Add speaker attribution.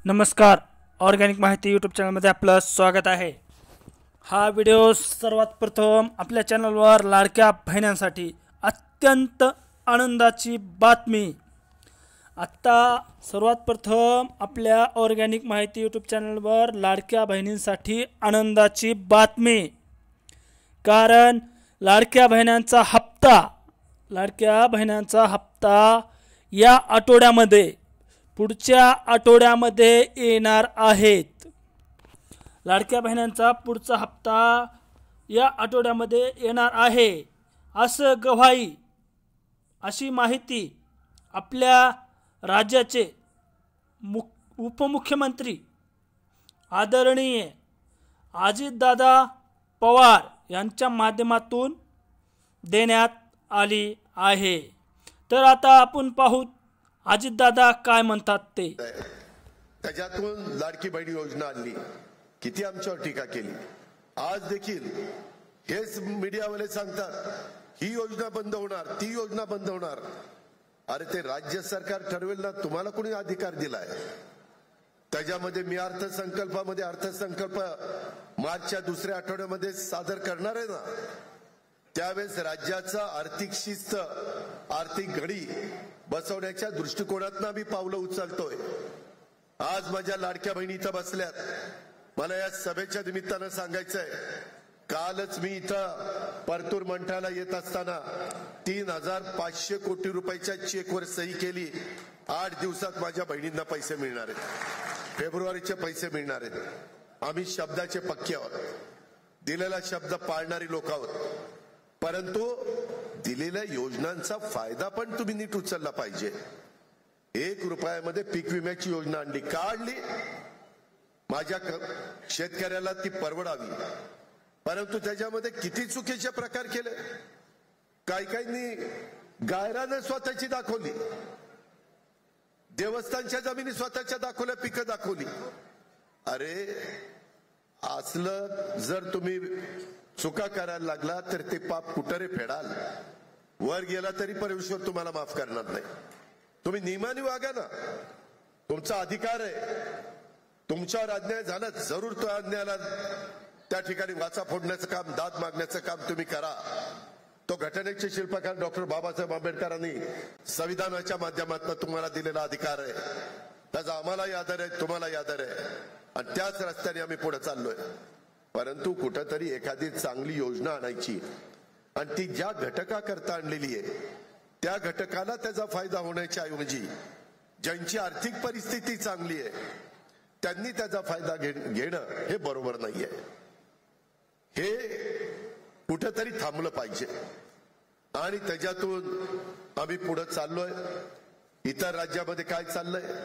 Speaker 1: नमस्कार, ऑर्गॅनिक माहिती यूट्यूब चॅनलमध्ये आपलं स्वागत आहे। हा व्हिडिओ सर्वात प्रथम आपल्या चॅनलवर लाडक्या बहिणींसाठी अत्यंत आनंदाची बातमी। आता सर्वात प्रथम आपल्या ऑर्गॅनिक माहिती यूट्यूब चॅनलवर लाडक्या बहिणींसाठी आनंदाची बातमी, कारण लाडक्या बहिणींचा हप्ता या आठवड्यामध्ये पुढच्या आठवड्यामध्ये येणार आहेत। लाडक्या बहिणींचा पुढचा हप्ता या आठवड्यामध्ये येणार आहे असं गवाही, अशी माहिती आपल्या राज्याचे उपमुख्यमंत्री आदरणीय अजितदादा पवार यांच्या माध्यमातून देण्यात आली आहे। तर आता आपण पाहू अजितदादा काय म्हणतात ते।
Speaker 2: त्याच्यातून लाडकी बहीण योजना आणली, किती आमच्यावर टीका केली। आज देखील हेच मीडियावाले सांगतात ही योजना बंद होणार, ती योजना बंद होणार। अरे ते राज्य सरकार ठरवेल ना, तुम्हाला कोणी अधिकार दिलाय? त्याच्यामध्ये मी अर्थसंकल्प मार्चच्या दुसऱ्या आठवड्यामध्ये सादर करणार आहे ना, त्यावेळेस राज्याचा आर्थिक शिस्त, आर्थिक घडी बसवण्याच्या दृष्टिकोनातून आम्ही पावलं उचलतोय। आज माझ्या लाडक्या बहिणी इथं बसल्यात, मला या सभेच्या निमित्तानं सांगायचंय, कालच मी इथं परतूर मंठाला येत असताना 3,500 कोटी रुपयाच्या चेकवर सही केली। 8 दिवसात माझ्या बहिणींना पैसे मिळणार आहेत, फेब्रुवारीचे पैसे मिळणार आहेत। आम्ही शब्दाचे पक्के आहोत, दिलेला शब्द पाळणारी लोक आहोत, परंतु दिलेल्या योजनांचा फायदा पण तुम्ही नीट उचलला पाहिजे। 1 रुपयामध्ये पीक विम्याची योजना आणली, काढली, माझ्या शेतकऱ्याला ती परवडावी, परंतु त्याच्यामध्ये किती चुकीचे प्रकार केले। काहींनी गायरानं स्वतःची दाखवली, देवस्थानच्या जमिनी स्वतःच्या दाखवल्या, पिकं दाखवली। अरे असलं जर तुम्ही चुका करायला लागला तर ते पाप कुठे रे फेडाल? वर गेला तरी परमेश्वर तुम्हाला माफ करणार नाही। तुम्ही नियमाने वागा ना, तुमचा अधिकार आहे। तुमच्यावर अन्याय झाला, जरूर तो अन्यायाला त्या ठिकाणी वाचा फोडण्याचं काम, दाद मागण्याचं काम तुम्ही करा। तो घटनेचे शिल्पकार डॉक्टर बाबासाहेब आंबेडकरांनी संविधानाच्या माध्यमातून तुम्हाला दिलेला अधिकार आहे, त्याचा आम्हालाही आदर आहे, तुम्हालाही आदर आहे, आणि त्याच रस्त्याने आम्ही पुढे चाललोय। परंतु कुठेतरी एखादी चांगली योजना आणायची आणि ती ज्या घटकाकरता आणलेली आहे त्या घटकाला त्याचा फायदा होण्याच्या ऐवजी ज्यांची आर्थिक परिस्थिती चांगली आहे त्यांनी त्याचा फायदा घेणं हे बरोबर नाहीये। हे कुठेतरी थांबलं पाहिजे आणि त्याच्यातून आम्ही पुढे चाललोय। इतर राज्यामध्ये काय चाललंय